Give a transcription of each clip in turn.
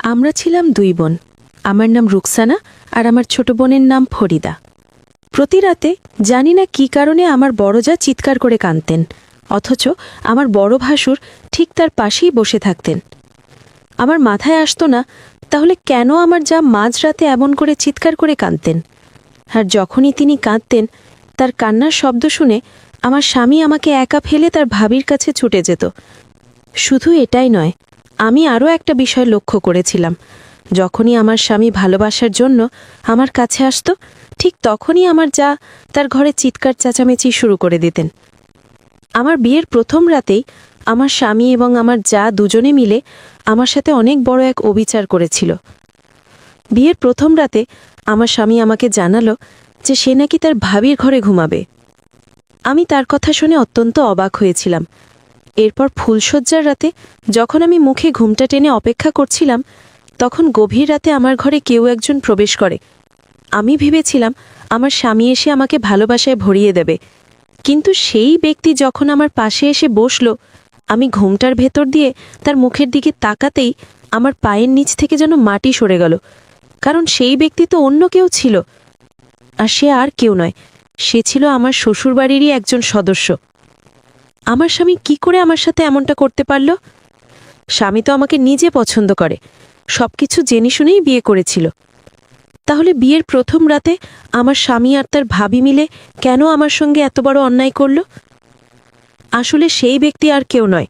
আমরা ছিলাম দুই বোন। আমার নাম রুকসানা আর আমার ছোট বোনের নাম ফরিদা। প্রতি রাতে জানি না কী কারণে আমার বড় যা চিৎকার করে কাঁদতেন, অথচ আমার বড় ভাসুর ঠিক তার পাশেই বসে থাকতেন। আমার মাথায় আসতো না তাহলে কেন আমার যা মাঝরাতে এমন করে চিৎকার করে কাঁদতেন। আর যখনই তিনি কাঁদতেন, তার কান্নার শব্দ শুনে আমার স্বামী আমাকে একা ফেলে তার ভাবির কাছে ছুটে যেত। শুধু এটাই নয়, আমি আরও একটা বিষয় লক্ষ্য করেছিলাম। যখনই আমার স্বামী ভালোবাসার জন্য আমার কাছে আসতো, ঠিক তখনই আমার যা তার ঘরে চিৎকার চেঁচামেচি শুরু করে দিতেন। আমার বিয়ের প্রথম রাতেই আমার স্বামী এবং আমার যা দুজনে মিলে আমার সাথে অনেক বড় এক অবিচার করেছিল। বিয়ের প্রথম রাতে আমার স্বামী আমাকে জানালো যে সে নাকি তার ভাবির ঘরে ঘুমাবে। আমি তার কথা শুনে অত্যন্ত অবাক হয়েছিলাম। এরপর ফুলশয্যার রাতে যখন আমি মুখে ঘুমটা টেনে অপেক্ষা করছিলাম, তখন গভীর রাতে আমার ঘরে কেউ একজন প্রবেশ করে। আমি ভেবেছিলাম আমার স্বামী এসে আমাকে ভালোবাসায় ভরিয়ে দেবে, কিন্তু সেই ব্যক্তি যখন আমার পাশে এসে বসল, আমি ঘুমটার ভেতর দিয়ে তার মুখের দিকে তাকাতেই আমার পায়ের নিচ থেকে যেন মাটি সরে গেল। কারণ সেই ব্যক্তি তো অন্য কেউ ছিল, আর সে আর কেউ নয়, সে ছিল আমার শ্বশুরবাড়িরই একজন সদস্য। আমার স্বামী কি করে আমার সাথে এমনটা করতে পারল? স্বামী তো আমাকে নিজে পছন্দ করে, সবকিছু জেনে শুনেই বিয়ে করেছিল। তাহলে বিয়ের প্রথম রাতে আমার স্বামী আর তার ভাবি মিলে কেন আমার সঙ্গে এত বড় অন্যায় করল? আসলে সেই ব্যক্তি আর কেউ নয়,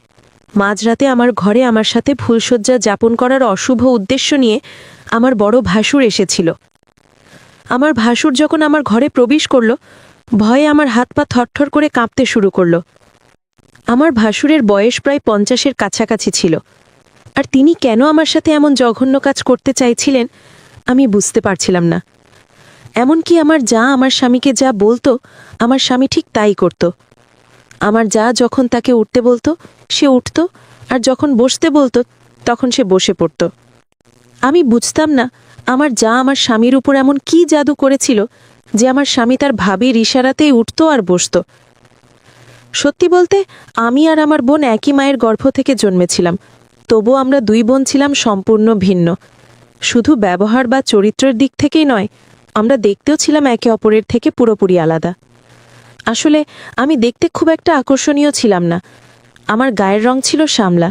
মাঝরাতে আমার ঘরে আমার সাথে ফুলশয্যা যাপন করার অশুভ উদ্দেশ্য নিয়ে আমার বড় ভাসুর এসেছিল। আমার ভাসুর যখন আমার ঘরে প্রবেশ করল, ভয়ে আমার হাত পা থরথর করে কাঁপতে শুরু করল। আমার ভাসুরের বয়স প্রায় 50-এর কাছাকাছি ছিল, আর তিনি কেন আমার সাথে এমন জঘন্য কাজ করতে চাইছিলেন আমি বুঝতে পারছিলাম না। এমনকি আমার যা আমার স্বামীকে যা বলতো, আমার স্বামী ঠিক তাই করত। আমার যা যখন তাকে উঠতে বলতো সে উঠত, আর যখন বসতে বলতো তখন সে বসে পড়ত। আমি বুঝতাম না আমার যা আমার স্বামীর উপর এমন কি জাদু করেছিল যে আমার স্বামী তার ভাবির ইশারাতেই উঠত আর বসত। সত্যি বলতে আমি আর আমার বোন একই মায়ের গর্ভ থেকে জন্মেছিলাম, তবু আমরা দুই বোন ছিলাম সম্পূর্ণ ভিন্ন। শুধু ব্যবহার বা চরিত্রের দিক থেকেই নয়, আমরা দেখতেও ছিলাম একে অপরের থেকে পুরোপুরি আলাদা। আসলে আমি দেখতে খুব একটা আকর্ষণীয় ছিলাম না। আমার গায়ের রং ছিল শ্যামলা,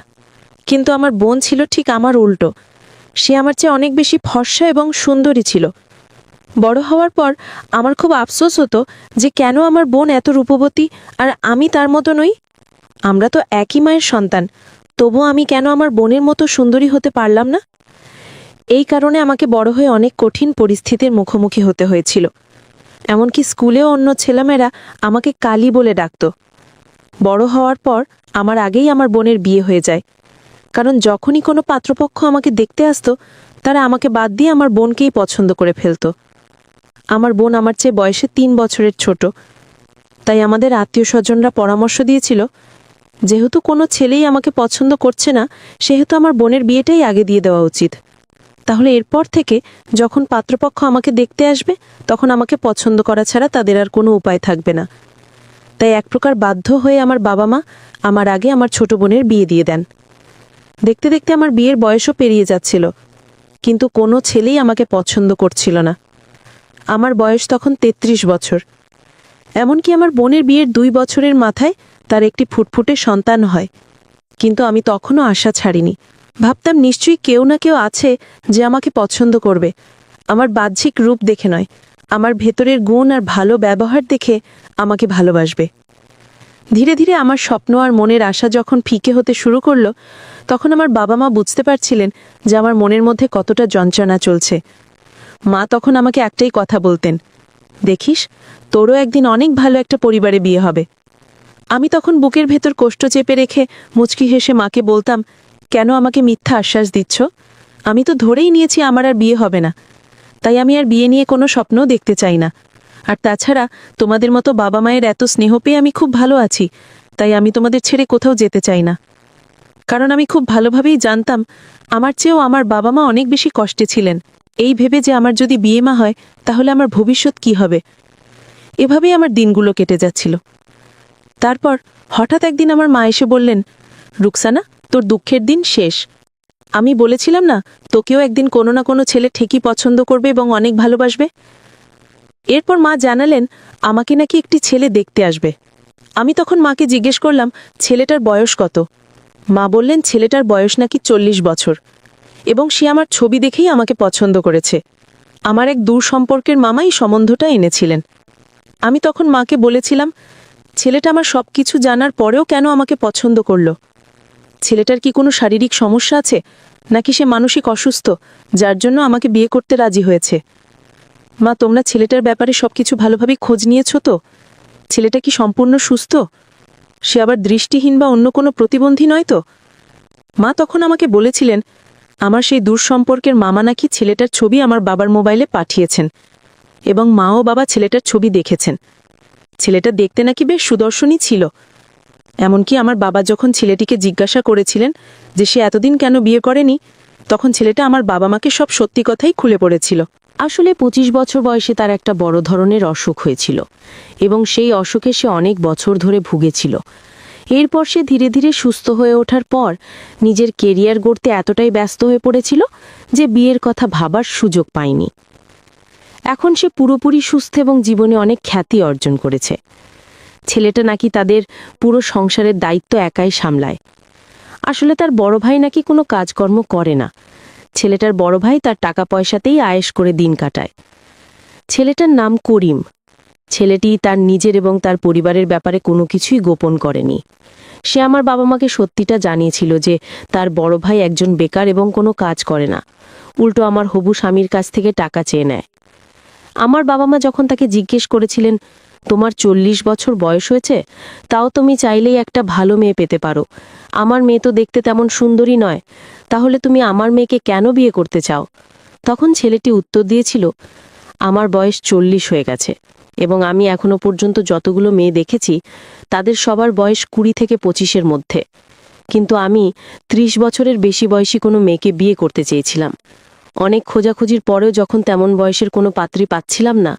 কিন্তু আমার বোন ছিল ঠিক আমার উল্টো। সে আমার চেয়ে অনেক বেশি ফর্সা এবং সুন্দরী ছিল। বড় হওয়ার পর আমার খুব আফসোস হতো যে কেন আমার বোন এত রূপবতী আর আমি তার মতো নই। আমরা তো একই মায়ের সন্তান, তবু আমি কেন আমার বোনের মতো সুন্দরী হতে পারলাম না? এই কারণে আমাকে বড় হয়ে অনেক কঠিন পরিস্থিতির মুখোমুখি হতে হয়েছিল। এমনকি স্কুলেও অন্য ছেলেমেয়েরা আমাকে কালী বলে ডাকত। বড় হওয়ার পর আমার আগেই আমার বোনের বিয়ে হয়ে যায়, কারণ যখনই কোনো পাত্রপক্ষ আমাকে দেখতে আসতো, তারা আমাকে বাদ দিয়ে আমার বোনকেই পছন্দ করে ফেলত। আমার বোন আমার চেয়ে বয়সে 3 বছরের ছোট, তাই আমাদের আত্মীয় স্বজনরা পরামর্শ দিয়েছিল, যেহেতু কোনো ছেলেই আমাকে পছন্দ করছে না, সেহেতু আমার বোনের বিয়েটাই আগে দিয়ে দেওয়া উচিত। তাহলে এরপর থেকে যখন পাত্রপক্ষ আমাকে দেখতে আসবে, তখন আমাকে পছন্দ করা ছাড়া তাদের আর কোনো উপায় থাকবে না। তাই এক প্রকার বাধ্য হয়ে আমার বাবা মা আমার আগে আমার ছোট বোনের বিয়ে দিয়ে দেন। দেখতে দেখতে আমার বিয়ের বয়সও পেরিয়ে যাচ্ছিল, কিন্তু কোনো ছেলেই আমাকে পছন্দ করছিল না। আমার বয়স তখন 33 বছর। এমনকি আমার বোনের বিয়ের 2 বছরের মাথায় তার একটি ফুটফুটে সন্তান হয়। কিন্তু আমি তখনও আশা ছাড়িনি। ভাবতাম নিশ্চয়ই কেউ না কেউ আছে যে আমাকে পছন্দ করবে, আমার বাহ্যিক রূপ দেখে নয়, আমার ভেতরের গুণ আর ভালো ব্যবহার দেখে আমাকে ভালোবাসবে। ধীরে ধীরে আমার স্বপ্ন আর মনের আশা যখন ফিকে হতে শুরু করলো, তখন আমার বাবা মা বুঝতে পারছিলেন যে আমার মনের মধ্যে কতটা যন্ত্রণা চলছে। মা তখন আমাকে একটাই কথা বলতেন, দেখিস, তোরও একদিন অনেক ভালো একটা পরিবারে বিয়ে হবে। আমি তখন বুকের ভেতর কষ্ট চেপে রেখে মুচকি হেসে মাকে বলতাম, কেন আমাকে মিথ্যা আশ্বাস দিচ্ছ? আমি তো ধরেই নিয়েছি আমার আর বিয়ে হবে না, তাই আমি আর বিয়ে নিয়ে কোনো স্বপ্নও দেখতে চাই না। আর তাছাড়া তোমাদের মতো বাবা মায়ের এত স্নেহ পেয়ে আমি খুব ভালো আছি, তাই আমি তোমাদের ছেড়ে কোথাও যেতে চাই না। কারণ আমি খুব ভালোভাবেই জানতাম আমার চেয়েও আমার বাবা মা অনেক বেশি কষ্টে ছিলেন, এই ভেবে যে আমার যদি বিয়ে মা হয় তাহলে আমার ভবিষ্যৎ কি হবে। এভাবেই আমার দিনগুলো কেটে যাচ্ছিল। তারপর হঠাৎ একদিন আমার মা এসে বললেন, রুকসানা, তোর দুঃখের দিন শেষ। আমি বলেছিলাম না তোকেও একদিন কোনো না কোনো ছেলে ঠিকই পছন্দ করবে এবং অনেক ভালোবাসবে। এরপর মা জানালেন আমাকে নাকি একটি ছেলে দেখতে আসবে। আমি তখন মাকে জিজ্ঞেস করলাম ছেলেটার বয়স কত। মা বললেন ছেলেটার বয়স নাকি 40 বছর এবং সে আমার ছবি দেখেই আমাকে পছন্দ করেছে। আমার এক দূর সম্পর্কের মামাই সম্বন্ধটা এনেছিলেন। আমি তখন মাকে বলেছিলাম ছেলেটা আমার সব কিছু জানার পরেও কেন আমাকে পছন্দ করলো। ছেলেটার কি কোনো শারীরিক সমস্যা আছে, নাকি সে মানসিক অসুস্থ যার জন্য আমাকে বিয়ে করতে রাজি হয়েছে? মা, তোমরা ছেলেটার ব্যাপারে সবকিছু ভালোভাবে খোঁজ নিয়েছ তো? ছেলেটা কি সম্পূর্ণ সুস্থ? সে আবার দৃষ্টিহীন বা অন্য কোনো প্রতিবন্ধী নয় তো? মা তখন আমাকে বলেছিলেন আমার সেই দূর সম্পর্কের মামা নাকি ছেলেটার ছবি আমার বাবার মোবাইলে পাঠিয়েছেন এবং মা ও বাবা ছেলেটার ছবি দেখেছেন। ছেলেটা দেখতে নাকি বেশ সুদর্শনই ছিল। এমনকি আমার বাবা যখন ছেলেটিকে জিজ্ঞাসা করেছিলেন যে সে এতদিন কেন বিয়ে করেনি, তখন ছেলেটা আমার বাবা মাকে সব সত্যি কথাই খুলে পড়েছিল। আসলে 25 বছর বয়সে তার একটা বড় ধরনের অসুখ হয়েছিল এবং সেই অসুখে সে অনেক বছর ধরে ভুগেছিল। এরপর সে ধীরে ধীরে সুস্থ হয়ে ওঠার পর নিজের কেরিয়ার গড়তে এতটাই ব্যস্ত হয়ে পড়েছিল যে বিয়ের কথা ভাবার সুযোগ পায়নি। এখন সে পুরোপুরি সুস্থ এবং জীবনে অনেক খ্যাতি অর্জন করেছে। ছেলেটা নাকি তাদের পুরো সংসারের দায়িত্ব একাই সামলায়। আসলে তার বড় ভাই নাকি কোনো কাজকর্ম করে না। ছেলেটার বড় ভাই তার টাকা পয়সাতেই আয়েশ করে দিন কাটায়। ছেলেটার নাম করিম। ছেলেটি তার নিজের এবং তার পরিবারের ব্যাপারে কোনো কিছুই গোপন করেনি। সে আমার বাবা মাকে সত্যিটা জানিয়েছিল যে তার বড় ভাই একজন বেকার এবং কোনো কাজ করে না, উল্টো আমার হবু স্বামীর কাছ থেকে টাকা চেয়ে নেয়। আমার বাবা মা যখন তাকে জিজ্ঞেস করেছিলেন তোমার 40 বছর বয়স হয়েছে, তাও তুমি চাইলেই একটা ভালো মেয়ে পেতে পারো, আমার মেয়ে তো দেখতে তেমন সুন্দরী নয়, তাহলে তুমি আমার মেয়েকে কেন বিয়ে করতে চাও? তখন ছেলেটি উত্তর দিয়েছিল আমার বয়স 40 হয়ে গেছে এবং আমি এখনো পর্যন্ত যতগুলো মেয়ে দেখেছি তাদের সবার বয়স 20 থেকে 25-এর মধ্যে, কিন্তু আমি 30 বছরের বেশি বয়সী কোনো মেয়েকে বিয়ে করতে চেয়েছিলাম। অনেক খোঁজাখুঁজির পরেও যখন তেমন বয়সের কোনো পাত্রী পাচ্ছিলাম না,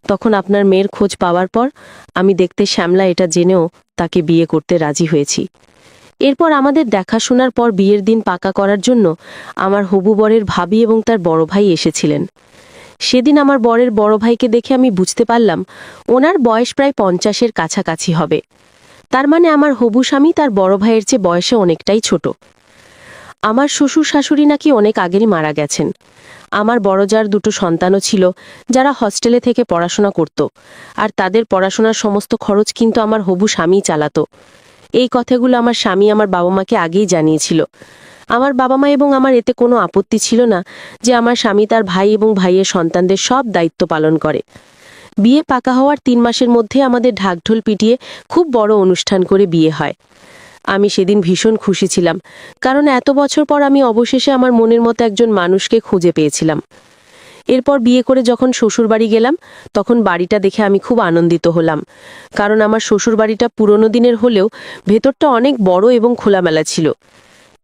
তখন আপনার মেয়ের খোঁজ পাওয়ার পর আমি দেখতে শ্যামলা এটা জেনেও তাকে বিয়ে করতে রাজি হয়েছি। এরপর আমাদের দেখাশোনার পর বিয়ের দিন পাকা করার জন্য আমার হবু বরের ভাবি এবং তার বড় ভাই এসেছিলেন। সেদিন আমার বরের বড় ভাইকে দেখে আমি বুঝতে পারলাম ওনার বয়স প্রায় 50-এর কাছাকাছি হবে। তার মানে আমার হবু স্বামী তার বড় ভাইয়ের চেয়ে বয়সে অনেকটাই ছোট। আমার শ্বশুর শাশুড়ি নাকি অনেক আগেরই মারা গেছেন। আমার বড় যার 2টো সন্তানও ছিল যারা হস্টেলে থেকে পড়াশোনা করত, আর তাদের পড়াশোনার সমস্ত খরচ কিন্তু আমার হবু স্বামী চালাতো। এই কথাগুলো আমার স্বামী আমার বাবা মাকে আগেই জানিয়েছিল। আমার বাবা মা এবং আমার এতে কোনো আপত্তি ছিল না যে আমার স্বামী তার ভাই এবং ভাইয়ের সন্তানদের সব দায়িত্ব পালন করে। বিয়ে পাকা হওয়ার 3 মাসের মধ্যে আমাদের ঢাকঢোল পিটিয়ে খুব বড় অনুষ্ঠান করে বিয়ে হয়। আমি সেদিন ভীষণ খুশি ছিলাম, কারণ এত বছর পর আমি অবশেষে আমার মনের মতো একজন মানুষকে খুঁজে পেয়েছিলাম। এরপর বিয়ে করে যখন শ্বশুরবাড়ি গেলাম, তখন বাড়িটা দেখে আমি খুব আনন্দিত হলাম, কারণ আমার শ্বশুরবাড়িটা পুরনো দিনের হলেও ভেতরটা অনেক বড় এবং খোলামেলা ছিল।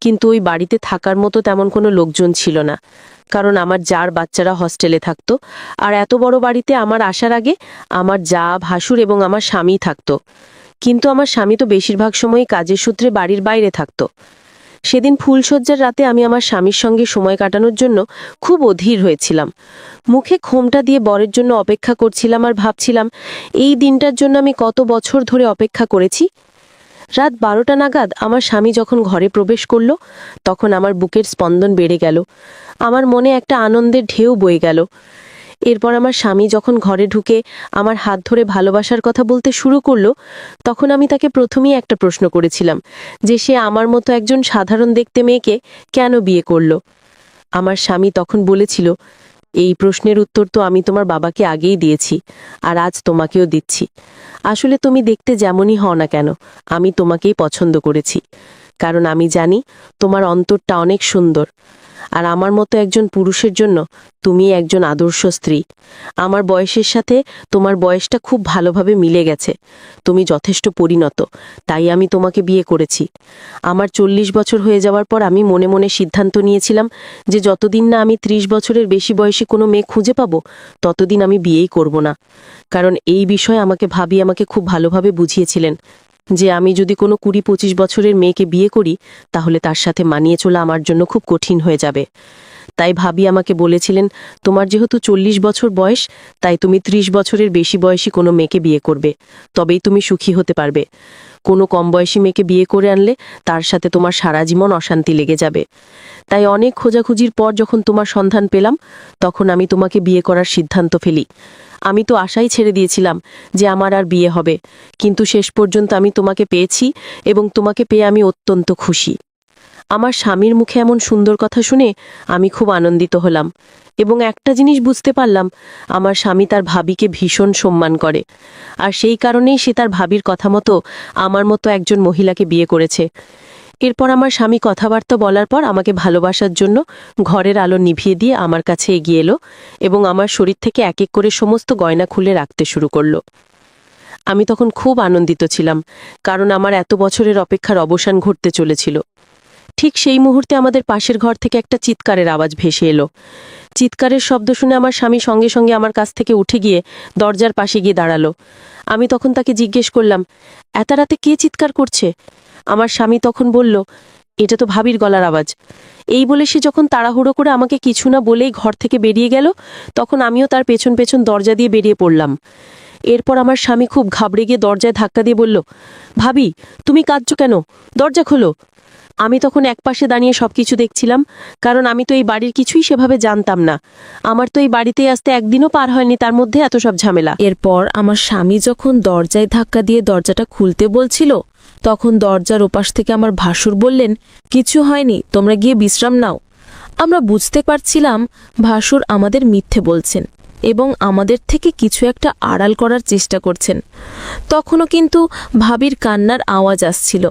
কিন্তু ওই বাড়িতে থাকার মতো তেমন কোনো লোকজন ছিল না, কারণ আমার জার বাচ্চারা হস্টেলে থাকতো, আর এত বড় বাড়িতে আমার আসার আগে আমার জা, ভাসুর এবং আমার স্বামী থাকতো। কিন্তু আমার স্বামী তো বেশিরভাগ সময়ই কাজের সূত্রে বাড়ির বাইরে থাকতো। সেদিন ফুলশয্যার রাতে আমি আমার স্বামীর সঙ্গে সময় কাটানোর জন্য খুব অধীর হয়েছিলাম। মুখে খোমটা দিয়ে বরের জন্য অপেক্ষা করছিলাম আর ভাবছিলাম এই দিনটার জন্য আমি কত বছর ধরে অপেক্ষা করেছি। রাত 12টা নাগাদ আমার স্বামী যখন ঘরে প্রবেশ করল, তখন আমার বুকের স্পন্দন বেড়ে গেল, আমার মনে একটা আনন্দের ঢেউ বয়ে গেল। এরপর আমার স্বামী যখন ঘরে ঢুকে আমার হাত ধরে ভালোবাসার কথা বলতে শুরু করলো, তখন আমি তাকে প্রথমেই একটা প্রশ্ন করেছিলাম যে সে আমার মতো একজন সাধারণ দেখতে মেয়েকে কেন বিয়ে করলো। আমার স্বামী তখন বলেছিল এই প্রশ্নের উত্তর তো আমি তোমার বাবাকে আগেই দিয়েছি, আর আজ তোমাকেও দিচ্ছি। আসলে তুমি দেখতে যেমনই হও না কেন, আমি তোমাকেই পছন্দ করেছি, কারণ আমি জানি তোমার অন্তরটা অনেক সুন্দর, আর আমার মতো একজন পুরুষের জন্য তুমি একজন আদর্শ স্ত্রী। আমার বয়সের সাথে তোমার বয়সটা খুব ভালোভাবে মিলে গেছে, তুমি যথেষ্ট পরিণত, তাই আমি তোমাকে বিয়ে করেছি। আমার 40 বছর হয়ে যাওয়ার পর আমি মনে মনে সিদ্ধান্ত নিয়েছিলাম যে যতদিন না আমি 30 বছরের বেশি বয়সী কোনো মেয়ে খুঁজে পাবো, ততদিন আমি বিয়েই করব না, কারণ এই বিষয়ে আমাকে ভাবি আমাকে খুব ভালোভাবে বুঝিয়েছিলেন যে আমি যদি কোনো 20-25 বছরের মেয়েকে বিয়ে করি তাহলে তার সাথে মানিয়ে চলা আমার জন্য খুব কঠিন হয়ে যাবে। তাই ভাবি আমাকে বলেছিলেন, তোমার যেহেতু 40 বছর বয়স, তাই তুমি 30 বছরের বেশি বয়সী কোনো মেয়েকে বিয়ে করবে, তবেই তুমি সুখী হতে পারবে। কোনো কম বয়সী মেয়েকে বিয়ে করে আনলে তার সাথে তোমার সারা জীবন অশান্তি লেগে যাবে। তাই অনেক খোঁজাখুঁজির পর যখন তোমার সন্ধান পেলাম, তখন আমি তোমাকে বিয়ে করার সিদ্ধান্ত ফেলি। আমি তো আশাই ছেড়ে দিয়েছিলাম যে আমার আর বিয়ে হবে, কিন্তু শেষ পর্যন্ত আমি তোমাকে পেয়েছি এবং তোমাকে পেয়ে আমি অত্যন্ত খুশি। আমার স্বামীর মুখে এমন সুন্দর কথা শুনে আমি খুব আনন্দিত হলাম এবং একটা জিনিস বুঝতে পারলাম, আমার স্বামী তার ভাবিকে ভীষণ সম্মান করে, আর সেই কারণেই সে তার ভাবির কথা মতো আমার মতো একজন মহিলাকে বিয়ে করেছে। এরপর আমার স্বামী কথাবার্তা বলার পর আমাকে ভালোবাসার জন্য ঘরের আলো নিভিয়ে দিয়ে আমার কাছে এগিয়ে এলো এবং আমার শরীর থেকে এক এক করে সমস্ত গয়না খুলে রাখতে শুরু করলো। আমি তখন খুব আনন্দিত ছিলাম, কারণ আমার এত বছরের অপেক্ষার অবসান ঘটতে চলেছিল। ঠিক সেই মুহূর্তে আমাদের পাশের ঘর থেকে একটা চিৎকারের আওয়াজ ভেসে এলো। চিৎকারের শব্দ শুনে আমার স্বামী সঙ্গে সঙ্গে আমার কাছ থেকে উঠে গিয়ে দরজার পাশে গিয়ে দাঁড়ালো। আমি তখন তাকে জিজ্ঞেস করলাম, এত রাতে কে চিৎকার করছে? আমার স্বামী তখন বলল, এটা তো ভাবির গলার আওয়াজ। এই বলে সে যখন তাড়াহুড়ো করে আমাকে কিছু না বলেই ঘর থেকে বেরিয়ে গেল, তখন আমিও তার পেছন পেছন দরজা দিয়ে বেরিয়ে পড়লাম। এরপর আমার স্বামী খুব ঘাবড়ে গিয়ে দরজায় ধাক্কা দিয়ে বলল, ভাবি, তুমি কাঁদছো কেন? দরজা খোলো। আমি তখন একপাশে দাঁড়িয়ে সবকিছু দেখছিলাম, কারণ আমি তো এই বাড়ির কিছুই সেভাবে জানতাম না। আমার তো এই বাড়িতে আসতে একদিনও পার হয়নি, তার মধ্যে এত সব ঝামেলা। এরপর আমার স্বামী যখন দরজায় ধাক্কা দিয়ে দরজাটা খুলতে বলছিল, তখন দরজার ওপাশ থেকে আমার ভাসুর বললেন, কিছু হয়নি, তোমরা গিয়ে বিশ্রাম নাও। আমরা বুঝতে পারছিলাম ভাসুর আমাদের মিথ্যে বলছেন এবং আমাদের থেকে কিছু একটা আড়াল করার চেষ্টা করছেন। তখনও কিন্তু ভাবির কান্নার আওয়াজ আসছিল।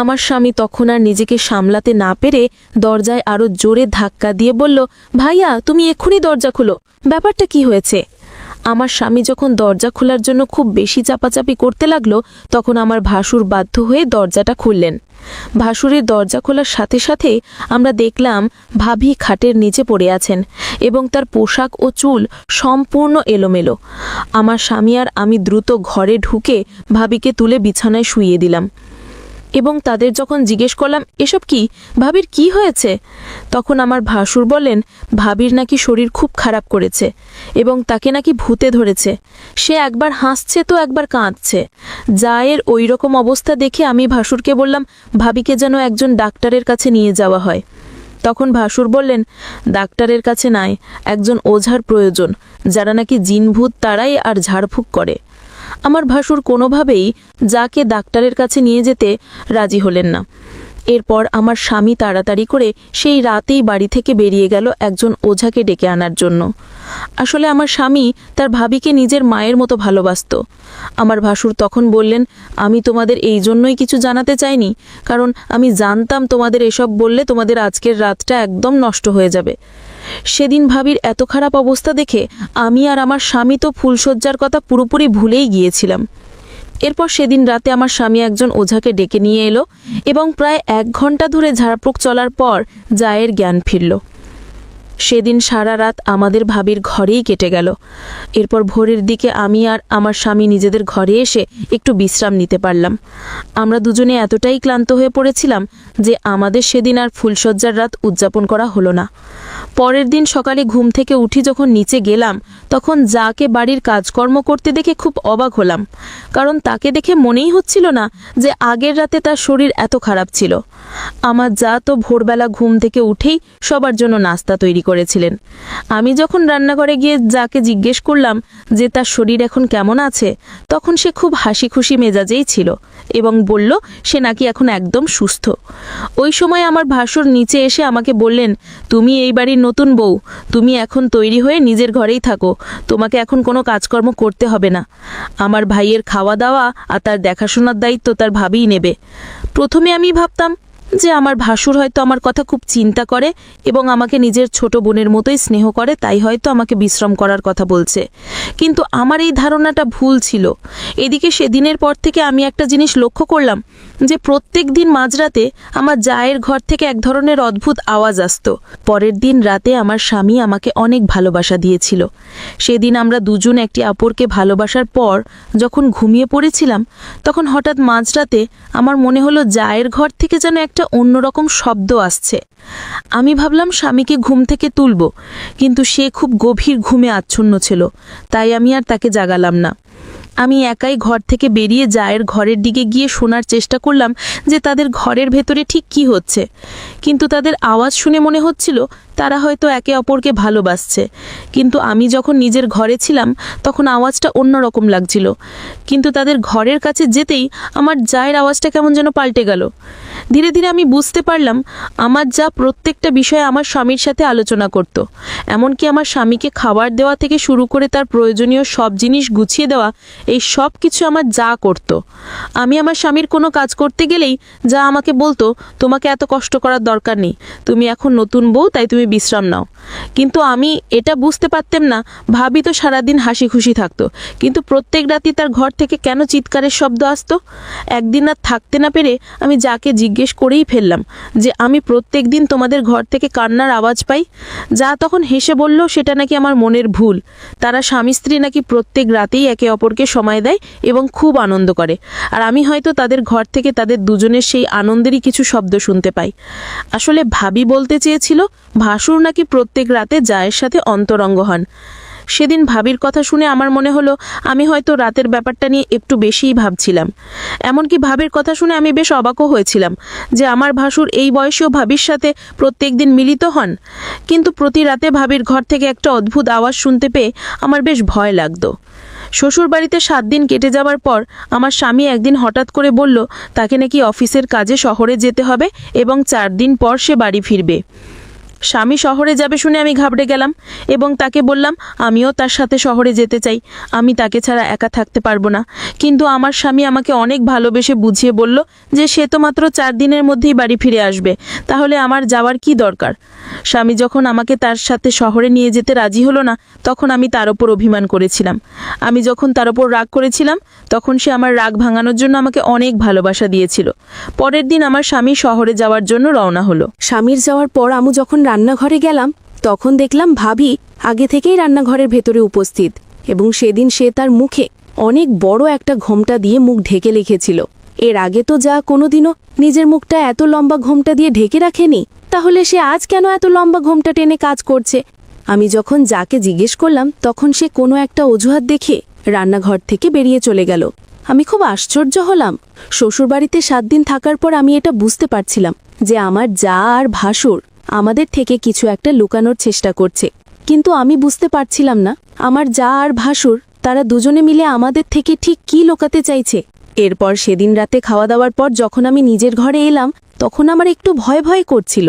আমার স্বামী তখন আর নিজেকে সামলাতে না পেরে দরজায় আরো জোরে ধাক্কা দিয়ে বলল, ভাইয়া, তুমি এক্ষুনি দরজা খোলো, ব্যাপারটা কি হয়েছে? আমার স্বামী যখন দরজা খোলার জন্য খুব বেশি চাপাচাপি করতে লাগলো, তখন আমার ভাসুর বাধ্য হয়ে দরজাটা খুললেন। ভাসুরের দরজা খোলার সাথে সাথে আমরা দেখলাম ভাবি খাটের নিচে পড়ে আছেন এবং তার পোশাক ও চুল সম্পূর্ণ এলোমেলো। আমার স্বামী আর আমি দ্রুত ঘরে ঢুকে ভাবিকে তুলে বিছানায় শুইয়ে দিলাম এবং তাদের যখন জিজ্ঞেস করলাম, এসব কি, ভাবির কি হয়েছে, তখন আমার ভাসুর বলেন, ভাবির নাকি শরীর খুব খারাপ করেছে এবং তাকে নাকি ভূতে ধরেছে। সে একবার হাসছে তো একবার কাঁদছে। জায়ের ওই রকম অবস্থা দেখে আমি ভাসুরকে বললাম, ভাবিকে যেন একজন ডাক্তারের কাছে নিয়ে যাওয়া হয়। তখন ভাসুর বললেন, ডাক্তারের কাছে নাই, একজন ওঝার প্রয়োজন, যারা নাকি জিনভূত তারাই আর ঝাড়ফুঁক করে। আমার ভাসুর কোনোভাবেই যাকে ডাক্তারের কাছে নিয়ে যেতে রাজি হলেন না। এরপর আমার স্বামী তাড়াতাড়ি করে সেই রাতেই বাড়ি থেকে বেরিয়ে গেল একজন ওঝাকে ডেকে আনার জন্য। আসলে আমার স্বামী তার ভাবিকে নিজের মায়ের মতো ভালোবাসত। আমার ভাসুর তখন বললেন, আমি তোমাদের এই জন্যই কিছু জানাতে চাইনি, কারণ আমি জানতাম তোমাদের এসব বললে তোমাদের আজকের রাতটা একদম নষ্ট হয়ে যাবে। সেদিন ভাবির এত খারাপ অবস্থা দেখে আমি আর আমার স্বামী তো ফুলশয্যার কথা পুরোপুরি ভুলেই গিয়েছিলাম। এরপর সেদিন রাতে আমার স্বামী একজন ওঝাকে ডেকে নিয়ে এলো এবং প্রায় 1 ঘন্টা ধরে ঝাড়ফুঁক চলার পর জায়ের জ্ঞান ফিরল। সেদিন সারা রাত আমাদের ভাবির ঘরেই কেটে গেল। এরপর ভোরের দিকে আমি আর আমার স্বামী নিজেদের ঘরে এসে একটু বিশ্রাম নিতে পারলাম। আমরা দুজনে এতটাই ক্লান্ত হয়ে পড়েছিলাম যে আমাদের সেদিন আর ফুলশয্যার রাত উদযাপন করা হলো না। পরের দিন সকালে ঘুম থেকে উঠি যখন নিচে গেলাম, তখন যাকে বাড়ির কাজকর্ম করতে দেখে খুব অবাক হলাম, কারণ তাকে দেখে মনেই হচ্ছিল না যে আগের রাতে তার শরীর এত খারাপ ছিল। আমার যা তো ভোরবেলা ঘুম থেকে উঠেই সবার জন্য নাস্তা তৈরি করেছিলেন। আমি যখন রান্নাঘরে গিয়ে যাকে জিজ্ঞেস করলাম যে তার শরীর এখন কেমন আছে, তখন সে খুব হাসি খুশি মেজাজেই ছিল এবং বলল সে নাকি এখন একদম সুস্থ। ওই সময় আমার ভাসুর নিচে এসে আমাকে বললেন, তুমি এই বাড়ির নতুন বউ, তুমি এখন তৈরি হয়ে নিজের ঘরেই থাকো, তোমাকে এখন কোনো কাজকর্ম করতে হবে না। আমার ভাইয়ের খাওয়া দাওয়া আর তার দেখাশোনার দায়িত্ব তার ভাবিই নেবে। প্রথমে আমি ভাবতাম যে আমার ভাসুর হয়তো আমার কথা খুব চিন্তা করে এবং আমাকে নিজের ছোট বোনের মতোই স্নেহ করে, তাই হয়তো আমাকে বিশ্রাম করার কথা বলছে। কিন্তু আমার এই ধারণাটা ভুল ছিল। এদিকে সেদিনের পর থেকে আমি একটা জিনিস লক্ষ্য করলাম, যে প্রত্যেক দিন মাঝরাতে আমার জায়ের ঘর থেকে এক ধরনের অদ্ভুত আওয়াজ আসতো। পরের দিন রাতে আমার স্বামী আমাকে অনেক ভালোবাসা দিয়েছিল। সেদিন আমরা দুজন একটি অপরকে ভালোবাসার পর যখন ঘুমিয়ে পড়েছিলাম, তখন হঠাৎ মাঝরাতে আমার মনে হলো জায়ের ঘর থেকে যেন একটা অন্যরকম শব্দ আসছে। আমি ভাবলাম স্বামীকে ঘুম থেকে তুলব, কিন্তু সে খুব গভীর ঘুমে আচ্ছন্ন ছিল, তাই আমি আর তাকে জাগালাম না। আমি একাই ঘর থেকে বেরিয়ে জায়ের ঘরের দিকে গিয়ে শোনার চেষ্টা করলাম যে তাদের ঘরের ভেতরে ঠিক কি হচ্ছে। কিন্তু তাদের আওয়াজ শুনে মনে হচ্ছিল তারা হয়তো একে অপরকে ভালোবাসছে। কিন্তু আমি যখন নিজের ঘরে ছিলাম তখন আওয়াজটা অন্যরকম লাগছিল। কিন্তু তাদের ঘরের কাছে যেতেই আমার জায়ের আওয়াজটা কেমন যেন পাল্টে গেল। ধীরে ধীরে আমি বুঝতে পারলাম আমার যা প্রত্যেকটা বিষয়ে আমার স্বামীর সাথে আলোচনা করত। এমনকি আমার স্বামীকে খাবার দেওয়া থেকে শুরু করে তার প্রয়োজনীয় সব জিনিস গুছিয়ে দেওয়া, এই সব কিছু আমার যা করত। আমি আমার স্বামীর কোনো কাজ করতে গেলেই যা আমাকে বলতো, তোমাকে এত কষ্ট করার দরকার নেই, তুমি এখন নতুন বউ, তাই তুমি বিশ্রাম নাও। কিন্তু আমি এটা বুঝতে পারতাম না, ভাবি তো সারাদিন হাসি খুশি থাকতো, কিন্তু প্রত্যেক রাতে তার ঘর থেকে কেন চিৎকারের শব্দ আসতো। একদিন আর থাকতে না পেরে আমি যাকে জিজ্ঞেস করেই ফেললাম যে আমি প্রত্যেক দিন তোমাদের ঘর থেকে কান্নার আওয়াজ পাই। যা তখন হেসে বলল সেটা নাকি আমার মনের ভুল। তারা স্বামী স্ত্রী নাকি প্রত্যেক রাতেই একে অপরকে সময় দেয় এবং খুব আনন্দ করে, আর আমি হয়তো তাদের ঘর থেকে তাদের দুজনের সেই আনন্দেরই কিছু শব্দ শুনতে পাই। আসলে ভাবি বলতে চেয়েছিল ভাসুর নাকি প্রত্যেক রাতে জায়ের সাথে অন্তরঙ্গ হন। সেদিন ভাবির কথা শুনে আমার মনে হলো আমি হয়তো রাতের ব্যাপারটা নিয়ে একটু বেশিই ভাবছিলাম। এমনকি ভাবির কথা শুনে আমি বেশ অবাকও হয়েছিলাম যে আমার ভাসুর এই বয়সেও ভাবির সাথে প্রত্যেক দিন মিলিত হন। কিন্তু প্রতি রাতে ভাবির ঘর থেকে একটা অদ্ভুত আওয়াজ শুনতে পেয়ে আমার বেশ ভয় লাগতো। শ্বশুরবাড়িতে 7 দিন কেটে যাওয়ার পর আমার স্বামী একদিন হঠাৎ করে বলল তাকে নাকি অফিসের কাজে শহরে যেতে হবে এবং 4 দিন পর সে বাড়ি ফিরবে। স্বামী শহরে যাবে শুনে আমি ঘাবড়ে গেলাম এবং তাকে বললাম আমিও তার সাথে শহরে যেতে চাই, আমি তাকে ছাড়া একা থাকতে পারবো না। কিন্তু আমার স্বামী আমাকে অনেক ভালোবেসে বুঝিয়ে বলল যে সে তো মাত্র 4 দিনের মধ্যেই বাড়ি ফিরে আসবে, তাহলে আমার যাওয়ার কি দরকার। স্বামী যখন আমাকে তার সাথে শহরে নিয়ে যেতে রাজি হলো না, তখন আমি তার ওপর অভিমান করেছিলাম। আমি যখন তার ওপর রাগ করেছিলাম, তখন সে আমার রাগ ভাঙানোর জন্য আমাকে অনেক ভালোবাসা দিয়েছিল। পরের দিন আমার স্বামী শহরে যাওয়ার জন্য রওনা হলো। স্বামীর যাওয়ার পর আমি যখন রান্নাঘরে গেলাম, তখন দেখলাম ভাবি আগে থেকেই রান্নাঘরের ভেতরে উপস্থিত, এবং সেদিন সে তার মুখে অনেক বড় একটা ঘোমটা দিয়ে মুখ ঢেকে রেখেছিল। এর আগে তো যা কোনোদিনও নিজের মুখটা এত লম্বা ঘোমটা দিয়ে ঢেকে রাখেনি, তাহলে সে আজ কেন এত লম্বা ঘোমটা টেনে কাজ করছে। আমি যখন যাকে জিজ্ঞেস করলাম, তখন সে কোনো একটা অজুহাত দেখে রান্নাঘর থেকে বেরিয়ে চলে গেল। আমি খুব আশ্চর্য হলাম। শ্বশুরবাড়িতে 7 দিন থাকার পর আমি এটা বুঝতে পারছিলাম যে আমার যা আর ভাসুর আমাদের থেকে কিছু একটা লুকানোর চেষ্টা করছে, কিন্তু আমি বুঝতে পারছিলাম না আমার যা আর ভাসুর তারা দুজনে মিলে আমাদের থেকে ঠিক কী লুকাতে চাইছে। এরপর সেদিন রাতে খাওয়া দাওয়ার পর যখন আমি নিজের ঘরে এলাম, তখন আমার একটু ভয় ভয় করছিল।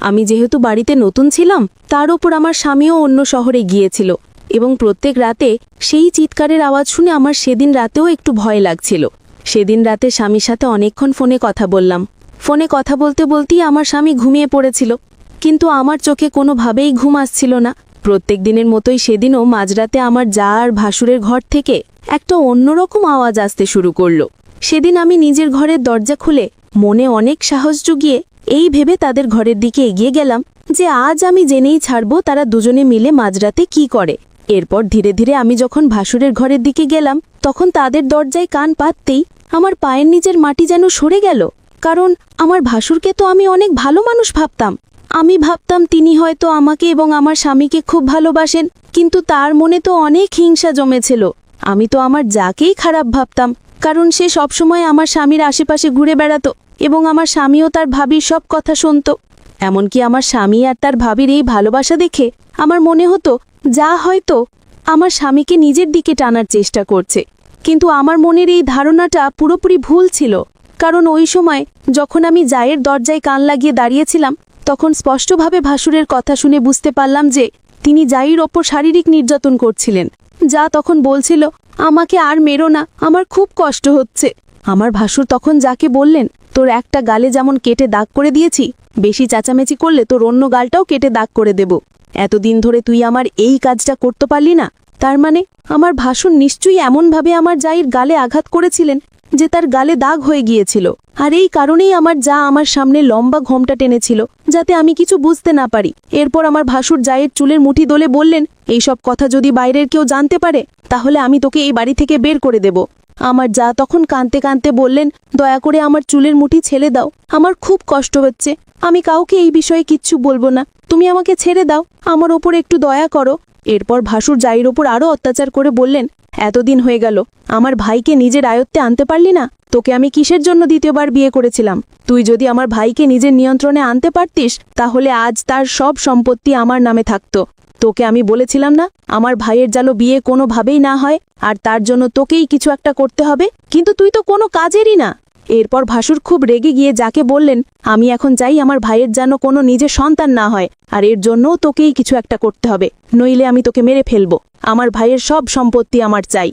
আমি যেহেতু বাড়িতে নতুন ছিলাম, তার ওপর আমার স্বামীও অন্য শহরে গিয়েছিল, এবং প্রত্যেক রাতে সেই চিৎকারের আওয়াজ শুনে আমার সেদিন রাতেও একটু ভয় লাগছিল। সেদিন রাতে স্বামীর সাথে অনেকক্ষণ ফোনে কথা বললাম। ফোনে কথা বলতে বলতেই আমার স্বামী ঘুমিয়ে পড়েছিল, কিন্তু আমার চোখে কোনোভাবেই ঘুম আসছিল না। প্রত্যেক দিনের মতোই সেদিনও মাঝরাতে আমার যা আর ভাসুরের ঘর থেকে একটা অন্যরকম আওয়াজ আসতে শুরু করলো। সেদিন আমি নিজের ঘরের দরজা খুলে মনে অনেক সাহস জুগিয়ে এই ভেবে তাদের ঘরের দিকে এগিয়ে গেলাম যে আজ আমি জেনেই ছাড়বো তারা দুজনে মিলে মাঝরাতে কি করে। এরপর ধীরে ধীরে আমি যখন ভাসুরের ঘরের দিকে গেলাম, তখন তাদের দরজায় কান পাততেই আমার পায়ের নিচের মাটি যেন সরে গেল। কারণ আমার ভাসুরকে তো আমি অনেক ভালো মানুষ ভাবতাম। আমি ভাবতাম তিনি হয়তো আমাকে এবং আমার স্বামীকে খুব ভালোবাসেন, কিন্তু তার মনে তো অনেক হিংসা জমেছিল। আমি তো আমার যাকেই খারাপ ভাবতাম, কারণ সে সবসময় আমার স্বামীর আশেপাশে ঘুরে বেড়াতো এবং আমার স্বামীও তার ভাবির সব কথা শুনত। এমনকি আমার স্বামী আর তার ভাবির এই ভালোবাসা দেখে আমার মনে হতো যা হয়তো আমার স্বামীকে নিজের দিকে টানার চেষ্টা করছে। কিন্তু আমার মনের এই ধারণাটা পুরোপুরি ভুল ছিল, কারণ ওই সময় যখন আমি জায়ের দরজায় কান লাগিয়ে দাঁড়িয়েছিলাম, তখন স্পষ্টভাবে ভাসুরের কথা শুনে বুঝতে পারলাম যে তিনি জায়ের ওপর শারীরিক নির্যাতন করছিলেন। যা তখন বলছিল, আমাকে আর মেরো না, আমার খুব কষ্ট হচ্ছে। আমার ভাসুর তখন যাকে বললেন, তোর একটা গালে যেমন কেটে দাগ করে দিয়েছি, বেশি চেঁচামেচি করলে তোর অন্য গালটাও কেটে দাগ করে দেব। এতদিন ধরে তুই আমার এই কাজটা করতে পারলি না, তার মানে আমার ভাসুর নিশ্চয়ই এমনভাবে আমার জায়ের গালে আঘাত করেছিলেন যে তার গালে দাগ হয়ে গিয়েছিল, আর এই কারণেই আমার যা আমার সামনে লম্বা ঘোমটা টেনেছিল যাতে আমি কিছু বুঝতে না পারি। এরপর আমার ভাসুর জায়ের চুলের মুঠি দলে বললেন, এইসব কথা যদি বাইরের কেউ জানতে পারে তাহলে আমি তোকে এই বাড়ি থেকে বের করে দেব। আমার যা তখন কাঁদতে কাঁদতে বললেন, দয়া করে আমার চুলের মুঠি ছেড়ে দাও, আমার খুব কষ্ট হচ্ছে, আমি কাউকে এই বিষয়ে কিচ্ছু বলবো না, তুমি আমাকে ছেড়ে দাও, আমার ওপর একটু দয়া করো। এরপর ভাসুর জায়ের ওপর আরও অত্যাচার করে বললেন, এতদিন হয়ে গেল আমার ভাইকে নিজের আয়ত্তে আনতে পারলি না, তোকে আমি কিসের জন্য দ্বিতীয়বার বিয়ে করেছিলাম? তুই যদি আমার ভাইকে নিজের নিয়ন্ত্রণে আনতে পারতিস তাহলে আজ তার সব সম্পত্তি আমার নামে থাকতো। তোকে আমি বলেছিলাম না আমার ভাইয়ের যেন বিয়ে কোনোভাবেই না হয়, আর তার জন্য তোকেই কিছু একটা করতে হবে, কিন্তু তুই তো কোনো কাজেরই না। এরপর ভাসুর খুব রেগে গিয়ে যাকে বললেন, আমি এখন চাই আমার ভাইয়ের যেন কোনো নিজের সন্তান না হয়, আর এর জন্যও তোকেই কিছু একটা করতে হবে, নইলে আমি তোকে মেরে ফেলবো, আমার ভাইয়ের সব সম্পত্তি আমার চাই।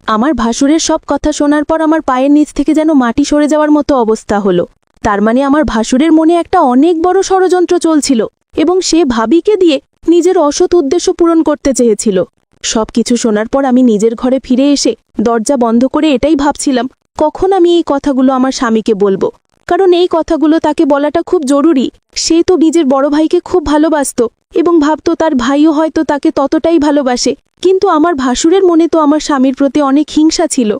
আমার ভাসুরের সব কথা শোনার পর আমার পায়ের নিচ থেকে যেন মাটি সরে যাওয়ার মতো অবস্থা হলো। তার মানে আমার ভাসুরের মনে একটা অনেক বড় ষড়যন্ত্র চলছিল, এবং সে ভাবিকে দিয়ে নিজের অসৎ উদ্দেশ্য পূরণ করতে চেয়েছিল। সবকিছু শোনার পর আমি নিজের ঘরে ফিরে এসে দরজা বন্ধ করে এটাই ভাবছিলাম, কখন আমি এই কথাগুলো আমার স্বামীকে বলবো, কারণ এই কথাগুলো তাকে বলাটা খুব জরুরি। সে তো নিজের বড় ভাইকে খুব ভালোবাসত এবং ভাবতো তার ভাইও হয়তো তাকে ততটাই ভালোবাসে, কিন্তু আমার ভাসুরের মনে তো আমার স্বামীর প্রতি অনেক হিংসা ছিল।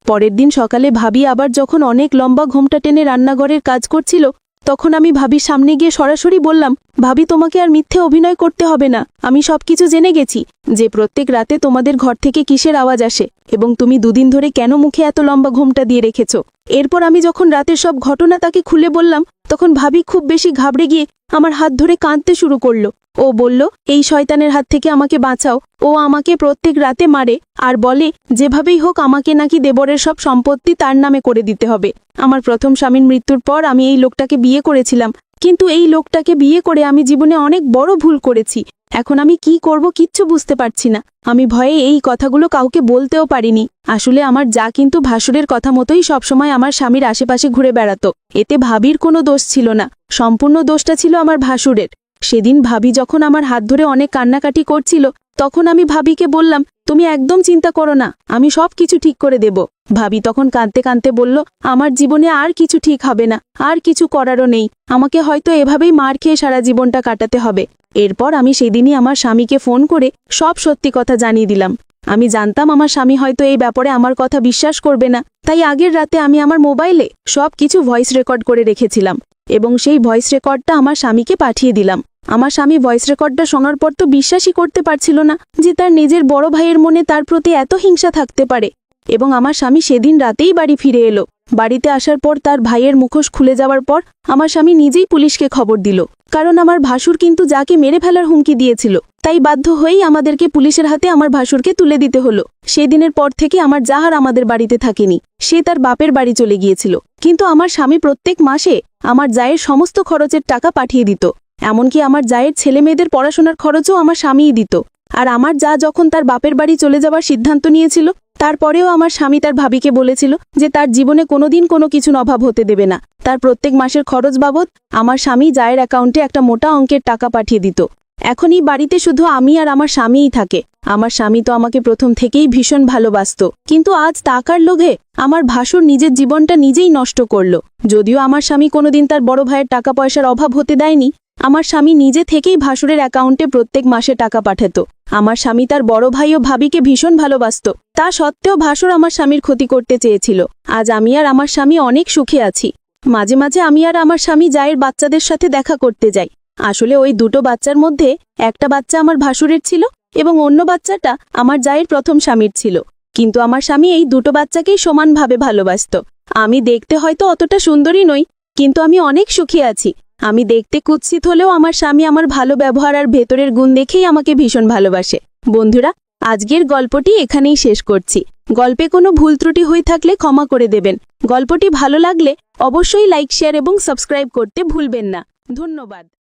পরের দিন সকালে ভাবি আবার যখন অনেক লম্বা ঘোমটা টেনে রান্নাঘরের কাজ করছিল, তখন আমি ভাবির সামনে গিয়ে সরাসরি বললাম, ভাবি তোমাকে আর মিথ্যে অভিনয় করতে হবে না, আমি সবকিছু জেনে গেছি যে প্রত্যেক রাতে তোমাদের ঘর থেকে কিসের আওয়াজ আসে এবং তুমি দুদিন ধরে কেন মুখে এত লম্বা ঘোমটা দিয়ে রেখেছ। এরপর আমি যখন রাতের সব ঘটনা তাকে খুলে বললাম, তখন ভাবি খুব বেশি ঘাবড়ে গিয়ে আমার হাত ধরে কাঁদতে শুরু করলো। ও বলল, এই শয়তানের হাত থেকে আমাকে বাঁচাও, ও আমাকে প্রত্যেক রাতে মারে আর বলে যেভাবেই হোক আমাকে নাকি দেবরের সব সম্পত্তি তার নামে করে দিতে হবে। আমার প্রথম স্বামীর মৃত্যুর পর আমি এই লোকটাকে বিয়ে করেছিলাম, কিন্তু এই লোকটাকে বিয়ে করে আমি জীবনে অনেক বড় ভুল করেছি। এখন আমি কি করব কিচ্ছু বুঝতে পারছি না। আমি ভয়ে এই কথাগুলো কাউকে বলতেও পারিনি। আসলে আমার যা কিন্তু ভাসুরের কথা মতোই সবসময় আমার স্বামীর আশেপাশে ঘুরে বেড়াতো, এতে ভাবির কোনো দোষ ছিল না, সম্পূর্ণ দোষটা ছিল আমার ভাসুরের। সেদিন ভাবি যখন আমার হাত ধরে অনেক কান্নাকাটি করছিল, তখন আমি ভাবিকে বললাম, তুমি একদম চিন্তা করো না, আমি সব কিছু ঠিক করে দেব। ভাবি তখন কাঁদতে কাঁদতে বলল, আমার জীবনে আর কিছু ঠিক হবে না, আর কিছু করারও নেই, আমাকে হয়তো এভাবেই মার খেয়ে সারা জীবনটা কাটাতে হবে। এরপর আমি সেদিনই আমার স্বামীকে ফোন করে সব সত্যি কথা জানিয়ে দিলাম। আমি জানতাম আমার স্বামী হয়তো এই ব্যাপারে আমার কথা বিশ্বাস করবে না, তাই আগের রাতে আমি আমার মোবাইলে সব কিছু ভয়েস রেকর্ড করে রেখেছিলাম এবং সেই ভয়েস রেকর্ডটা আমার স্বামীকে পাঠিয়ে দিলাম। আমার স্বামী ভয়েস রেকর্ডটা শোনার পর তো বিশ্বাসই করতে পারছিল না যে তার নিজের বড় ভাইয়ের মনে তার প্রতি এত হিংসা থাকতে পারে। এবং আমার স্বামী সেদিন রাতেই বাড়ি ফিরে এলো। বাড়িতে আসার পর তার ভাইয়ের মুখোশ খুলে যাওয়ার পর আমার স্বামী নিজেই পুলিশকে খবর দিল, কারণ আমার ভাসুর কিন্তু যাকে মেরে ফেলার হুমকি দিয়েছিল, তাই বাধ্য হয়েই আমাদেরকে পুলিশের হাতে আমার ভাসুরকে তুলে দিতে হলো। সেদিনের পর থেকে আমার জাহার আমাদের বাড়িতে থাকেনি, সে তার বাপের বাড়ি চলে গিয়েছিল। কিন্তু আমার স্বামী প্রত্যেক মাসে আমার জায়ের সমস্ত খরচের টাকা পাঠিয়ে দিত, এমনকি আমার জায়ের ছেলে মেয়েদের পড়াশোনার খরচও আমার স্বামীই দিত। আর আমার যা যখন তার বাপের বাড়ি চলে যাওয়ার সিদ্ধান্ত নিয়েছিল, তারপরেও আমার স্বামী তার ভাবিকে বলেছিল যে তার জীবনে কোনোদিন কোনো কিছুর অভাব হতে দেবে না। তার প্রত্যেক মাসের খরচ বাবদ আমার স্বামী জায়ের অ্যাকাউন্টে একটা মোটা অঙ্কের টাকা পাঠিয়ে দিত। এখন এই বাড়িতে শুধু আমি আর আমার স্বামীই থাকে। আমার স্বামী তো আমাকে প্রথম থেকেই ভীষণ ভালোবাসত, কিন্তু আজ টাকার লোভে আমার ভাসুর নিজের জীবনটা নিজেই নষ্ট করল। যদিও আমার স্বামী কোনোদিন তার বড় ভাইয়ের টাকা পয়সার অভাব হতে দেয়নি, আমার স্বামী নিজে থেকেই ভাসুরের অ্যাকাউন্টে প্রত্যেক মাসে টাকা পাঠাত। আমার স্বামী তার বড় ভাই ও ভাবিকে ভীষণ ভালোবাসত, তা সত্ত্বেও ভাসুর আমার স্বামীর ক্ষতি করতে চেয়েছিল। আজ আমি আর আমার স্বামী অনেক সুখে আছি। মাঝে মাঝে আমি আর আমার স্বামী জায়ের বাচ্চাদের সাথে দেখা করতে যাই। আসলে ওই দুটো বাচ্চার মধ্যে একটা বাচ্চা আমার ভাসুরের ছিল এবং অন্য বাচ্চাটা আমার জায়ের প্রথম স্বামীর ছিল, কিন্তু আমার স্বামী এই দুটো বাচ্চাকেই সমানভাবে ভালোবাসত। আমি দেখতে হয়তো অতটা সুন্দরী নই, কিন্তু আমি অনেক সুখী আছি। আমি দেখতে কুৎসিত হলেও আমার স্বামী আমার ভালো ব্যবহার আর ভেতরের গুণ দেখেই আমাকে ভীষণ ভালোবাসে। বন্ধুরা, আজকের গল্পটি এখানেই শেষ করছি। গল্পে কোনো ভুল ত্রুটি হয়ে থাকলে ক্ষমা করে দেবেন। গল্পটি ভালো লাগলে অবশ্যই লাইক, শেয়ার এবং সাবস্ক্রাইব করতে ভুলবেন না। ধন্যবাদ।